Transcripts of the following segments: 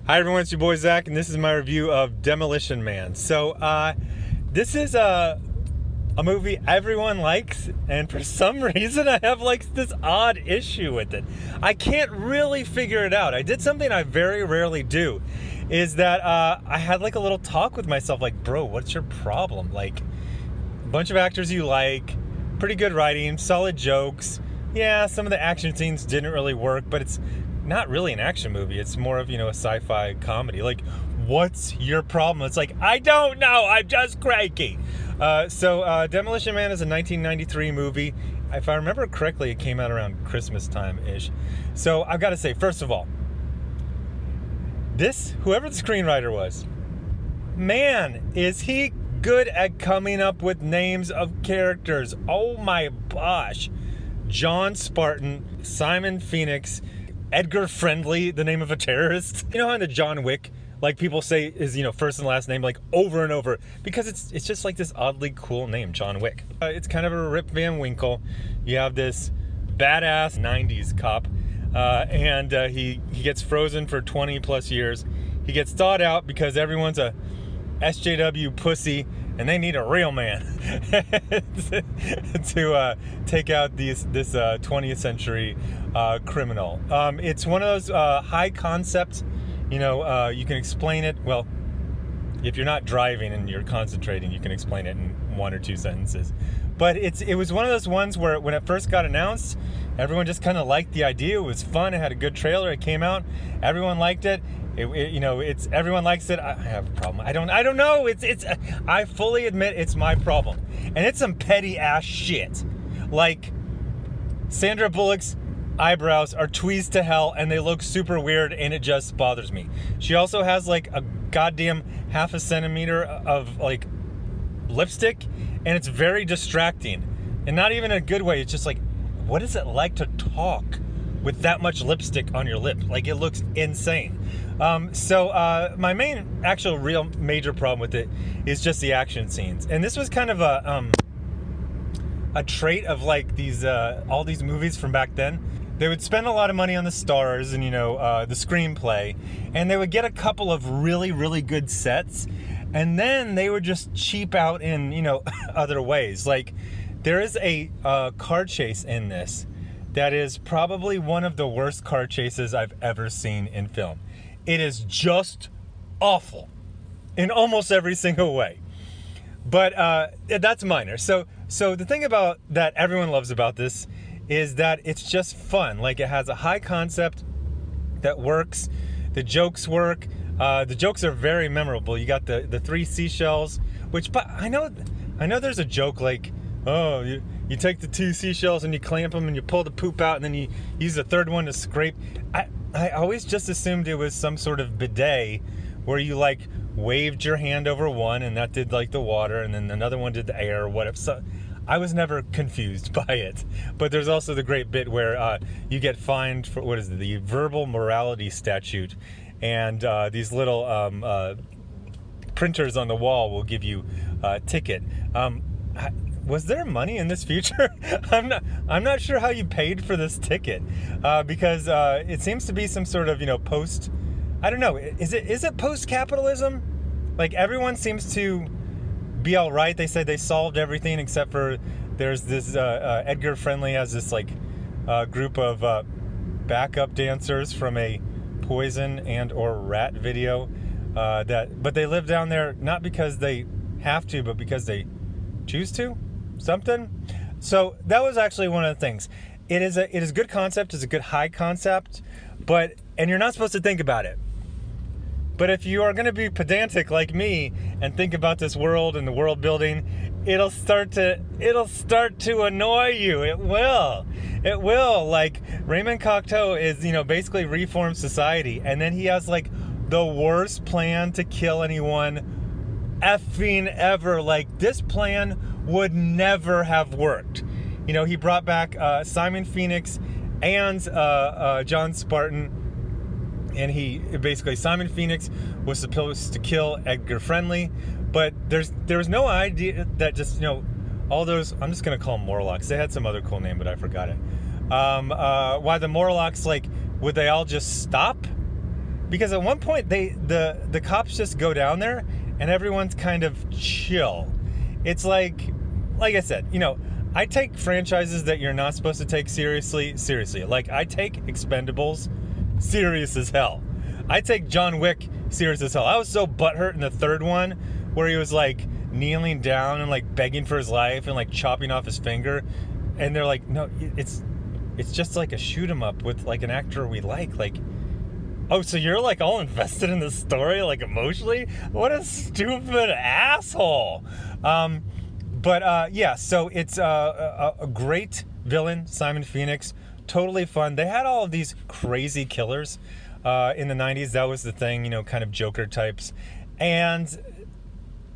Hi everyone, it's your boy Zach, and this is my review of Demolition Man. So, this is a movie everyone likes, and for some reason I have like this odd issue with it. I can't really figure it out. I did something I very rarely do, is that I had like a little talk with myself, like, bro, what's your problem? Like, a bunch of actors you like, pretty good writing, solid jokes. Yeah, some of the action scenes didn't really work, but it's not really an action movie. It's more of, a sci-fi comedy. Like, what's your problem? It's like, I don't know. I'm just cranky. Demolition Man is a 1993 movie. If I remember correctly, it came out around Christmas time-ish. So I've got to say, first of all, whoever the screenwriter was, man, is he good at coming up with names of characters. Oh my gosh. John Spartan, Simon Phoenix, Edgar Friendly, the name of a terrorist. You know how in the John Wick, like, people say is, first and last name, like, over and over, because it's just like this oddly cool name, John Wick. It's kind of a Rip Van Winkle. You have this badass 90s cop, and he gets frozen for 20 plus years. He gets thawed out because everyone's a SJW pussy, and they need a real man to take out this 20th century criminal. It's one of those high concept, you can explain it. Well, if you're not driving and you're concentrating, you can explain it in one or two sentences. But it was one of those ones where when it first got announced, everyone just kind of liked the idea. It was fun. It had a good trailer. It came out. Everyone liked it. It's everyone likes it. I have a problem. I don't know. I fully admit it's my problem, and it's some petty ass shit. Like, Sandra Bullock's eyebrows are tweezed to hell, and they look super weird, and it just bothers me. She also has like a goddamn half a centimeter of like lipstick, and it's very distracting, and not even in a good way. It's just like, what is it like to talk with that much lipstick on your lip? Like, it looks insane. My main actual real major problem with it is just the action scenes. And this was kind of a trait of like these all these movies from back then. They would spend a lot of money on the stars and the screenplay, and they would get a couple of really, really good sets, and then they would just cheap out in other ways. Like, there is a car chase in this that is probably one of the worst car chases I've ever seen in film. It is just awful in almost every single way. But that's minor. So the thing about that everyone loves about this is that it's just fun. Like, it has a high concept that works. The jokes work. The jokes are very memorable. You got the three seashells, but I know there's a joke like, oh, you take the two seashells and you clamp them and you pull the poop out, and then you use the third one to scrape. I always just assumed it was some sort of bidet where you like waved your hand over one and that did like the water, and then another one did the air or whatever. So I was never confused by it. But there's also the great bit where you get fined for, what is it, the verbal morality statute, and these little printers on the wall will give you a ticket. Was there money in this future? I'm not sure how you paid for this ticket, because it seems to be some sort of post. I don't know. Is it post-capitalism? Like, everyone seems to be all right. They say they solved everything except for there's this Edgar Friendly has this like group of backup dancers from a poison and or rat video but they live down there not because they have to, but because they choose to. Something. So that was actually one of the things. It is a good concept. It's a good high concept, and you're not supposed to think about it. But if you are going to be pedantic like me and think about this world and the world building, it'll start to annoy you. It will. Like, Raymond Cocteau is basically reformed society, and then he has like the worst plan to kill anyone effing ever. Like, this plan would never have worked. He brought back Simon Phoenix and John Spartan, and Simon Phoenix was supposed to kill Edgar Friendly, but there was no idea that just all those, I'm just gonna call them Morlocks. They had some other cool name, but I forgot it. Why the Morlocks, like, would they all just stop? because at one point the cops just go down there and everyone's kind of chill. It's like I said, you know, I take franchises that you're not supposed to take seriously. Like, I take Expendables serious as hell. I take John Wick serious as hell. I was so butthurt in the third one where he was like kneeling down and like begging for his life and like chopping off his finger, and they're like, no, it's just like a shoot 'em up with like an actor we like, oh, so you're like all invested in the story, like emotionally? What a stupid asshole. But yeah, so it's a great villain, Simon Phoenix. Totally fun. They had all of these crazy killers in the 90s. That was the thing, you know, kind of Joker types. And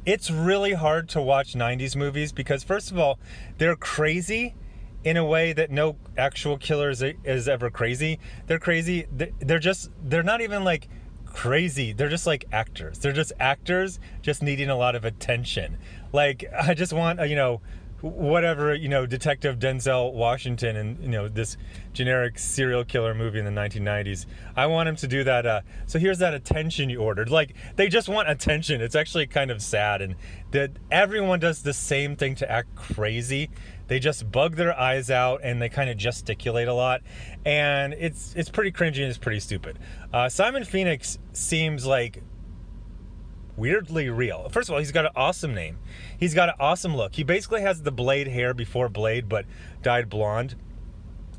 it's really hard to watch 90s movies because, first of all, they're crazy in a way that no actual killer is ever crazy. They're crazy. They're not even like crazy. They're just like actors. They're just actors just needing a lot of attention. Like, I just want, you know, whatever, you know, Detective Denzel Washington and, you know, this generic serial killer movie in the 1990s. I want him to do that. So here's that attention you ordered. Like, they just want attention. It's actually kind of sad. And that everyone does the same thing to act crazy. They just bug their eyes out and they kind of gesticulate a lot. And it's pretty cringy and it's pretty stupid. Simon Phoenix seems like weirdly real. First of all, he's got an awesome name. He's got an awesome look. He basically has the Blade hair before Blade, but dyed blonde.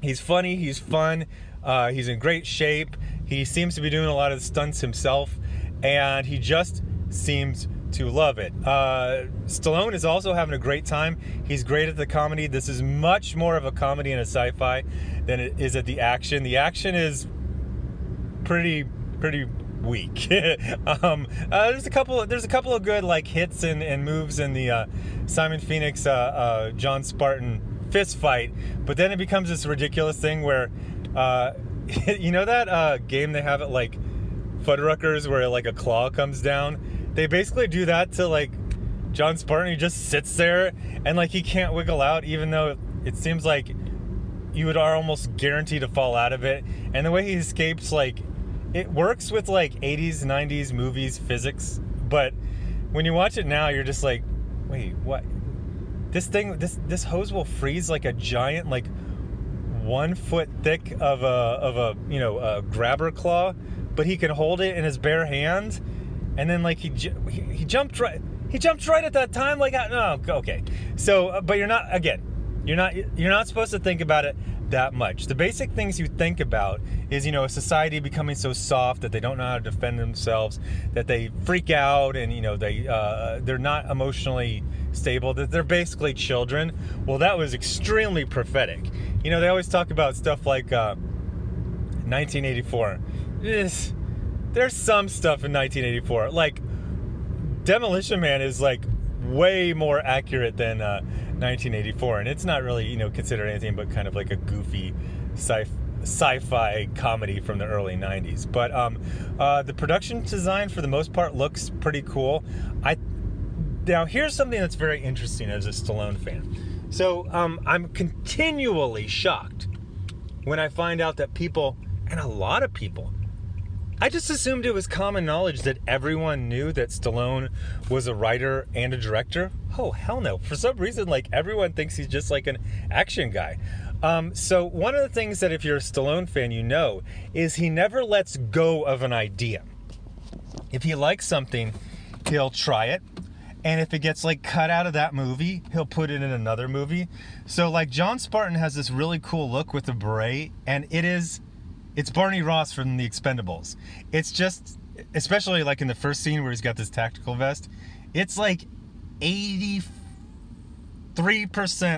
He's funny. He's fun. He's in great shape. He seems to be doing a lot of stunts himself, and he just seems to love it. Stallone is also having a great time. He's great at the comedy. This is much more of a comedy and a sci-fi than it is at the action. The action is pretty weak. There's a couple of good like hits and moves in the Simon Phoenix John Spartan fist fight, but then it becomes this ridiculous thing where you know that game they have at like Fuddruckers where like a claw comes down. They basically do that to like John Spartan. He just sits there and like he can't wiggle out, even though it seems like you would are almost guaranteed to fall out of it. And the way he escapes, like, it works with like 80s, 90s movies physics, but when you watch it now, you're just like, wait, what? This hose will freeze like a giant, like 1 foot thick of a you know, a grabber claw, but he can hold it in his bare hand, and then like he jumped right at that time, like, no, okay. So, but you're not supposed to think about it that much. The basic things you think about is, you know, a society becoming so soft that they don't know how to defend themselves, that they freak out, and, you know, they're not emotionally stable, that they're basically children. Well, that was extremely prophetic. You know, they always talk about stuff like 1984. There's some stuff in 1984, like Demolition Man is like way more accurate than 1984, and it's not really, you know, considered anything but kind of like a goofy sci-fi comedy from the early 90s. But the production design for the most part looks pretty cool. Now here's something that's very interesting as a Stallone fan. So I'm continually shocked when I find out that people, and a lot of people, I just assumed it was common knowledge that everyone knew that Stallone was a writer and a director. Oh, hell no. For some reason, like, everyone thinks he's just like an action guy. So one of the things that if you're a Stallone fan, you know, is he never lets go of an idea. If he likes something, he'll try it. And if it gets like cut out of that movie, he'll put it in another movie. So like John Spartan has this really cool look with the beret, and it's Barney Ross from The Expendables. It's just, especially like in the first scene where he's got this tactical vest, it's like 83%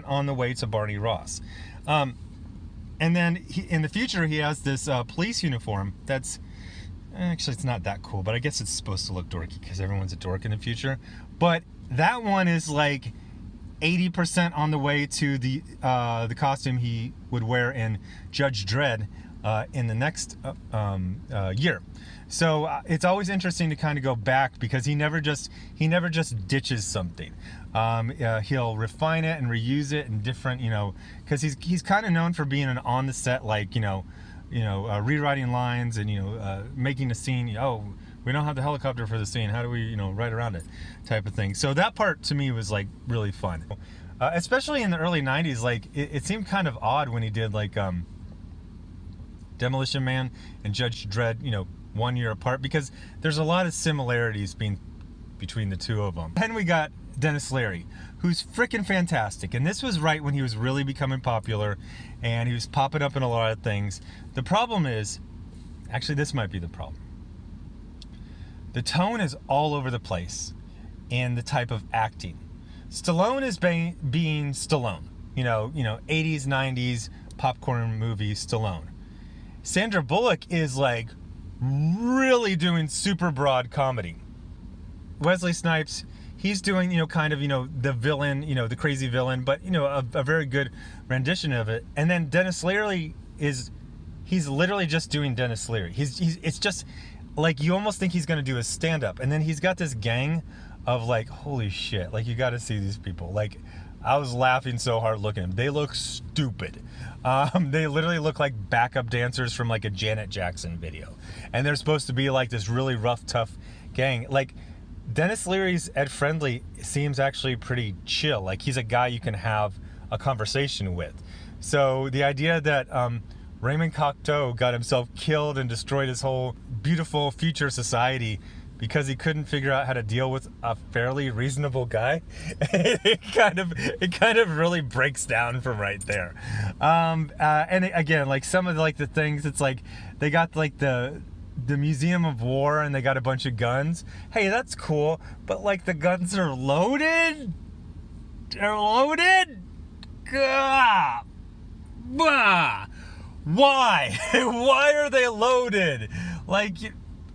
on the way to Barney Ross. And then in the future, he has this police uniform that's, actually it's not that cool, but I guess it's supposed to look dorky because everyone's a dork in the future. But that one is like 80% on the way to the costume he would wear in Judge Dredd in the next year. So it's always interesting to kind of go back because he never just ditches something. He'll refine it and reuse it in different, you know, because he's kind of known for being an on the set, like, you know, rewriting lines and making a scene. Oh, we don't have the helicopter for the scene. How do we write around it, type of thing. So that part to me was like really fun, especially in the early '90s. Like it seemed kind of odd when he did like Demolition Man and Judge Dredd, 1 year apart, because there's a lot of similarities between the two of them. Then we got Dennis Leary, who's freaking fantastic, and this was right when he was really becoming popular and he was popping up in a lot of things. The problem is, actually this might be the problem, the tone is all over the place in the type of acting. Stallone is being Stallone, 80s 90s popcorn movie Stallone. Sandra Bullock is like really doing super broad comedy. Wesley Snipes, he's doing, the villain, the crazy villain, but, a very good rendition of it. And then Dennis Leary he's literally just doing Dennis Leary. It's just like, you almost think he's going to do a stand-up. And then he's got this gang of like, holy shit, like you got to see these people. Like, I was laughing so hard looking at them. They look stupid. They literally look like backup dancers from like a Janet Jackson video. And they're supposed to be like this really rough, tough gang. Like, Dennis Leary's Ed Friendly seems actually pretty chill. Like, he's a guy you can have a conversation with. So the idea that Raymond Cocteau got himself killed and destroyed his whole beautiful future society because he couldn't figure out how to deal with a fairly reasonable guy, it kind of really breaks down from right there. And again, like some of the things, it's like they got like the Museum of War and they got a bunch of guns. Hey, that's cool, but like the guns are loaded. They're loaded. Gah! Bah! Why? Why are they loaded? Like,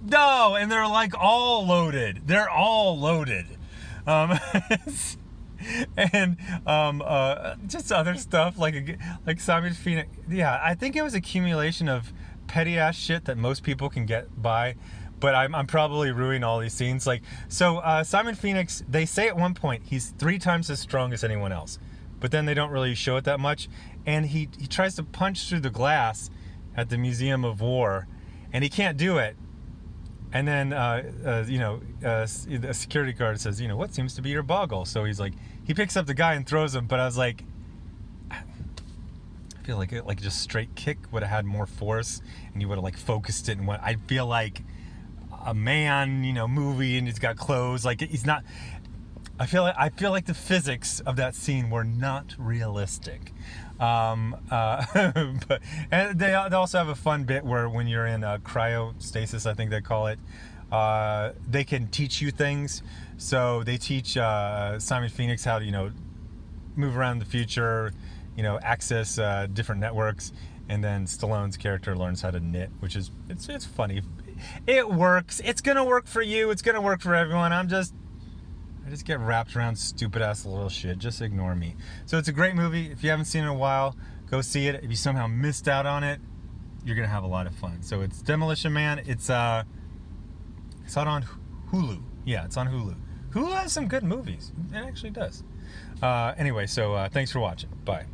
no, and they're like all loaded. They're all loaded. And just other stuff like Simon Phoenix. Yeah, I think it was accumulation of petty ass shit that most people can get by, but I'm probably ruining all these scenes. Like, so Simon Phoenix, they say at one point he's 3 times as strong as anyone else, but then they don't really show it that much. And he tries to punch through the glass at the Museum of War, and he can't do it. And then a security guard says, what seems to be your Boggle? So he's like, he picks up the guy and throws him. But I was like, I feel like just straight kick would have had more force, and you would have like focused it and went. I feel like a man, movie, and he's got clothes. Like, he's not. I feel like the physics of that scene were not realistic. But and they also have a fun bit where when you're in cryostasis, I think they call it, they can teach you things. So they teach Simon Phoenix how to move around the future, access different networks, and then Stallone's character learns how to knit, which is it's funny. It works. It's gonna work for you. It's gonna work for everyone. I just get wrapped around stupid ass little shit. Just ignore me. So it's a great movie. If you haven't seen it in a while, go see it. If you somehow missed out on it, you're gonna have a lot of fun. So it's Demolition Man. It's out on Hulu. Yeah, it's on Hulu. Hulu has some good movies. It actually does. Anyway, so thanks for watching. Bye.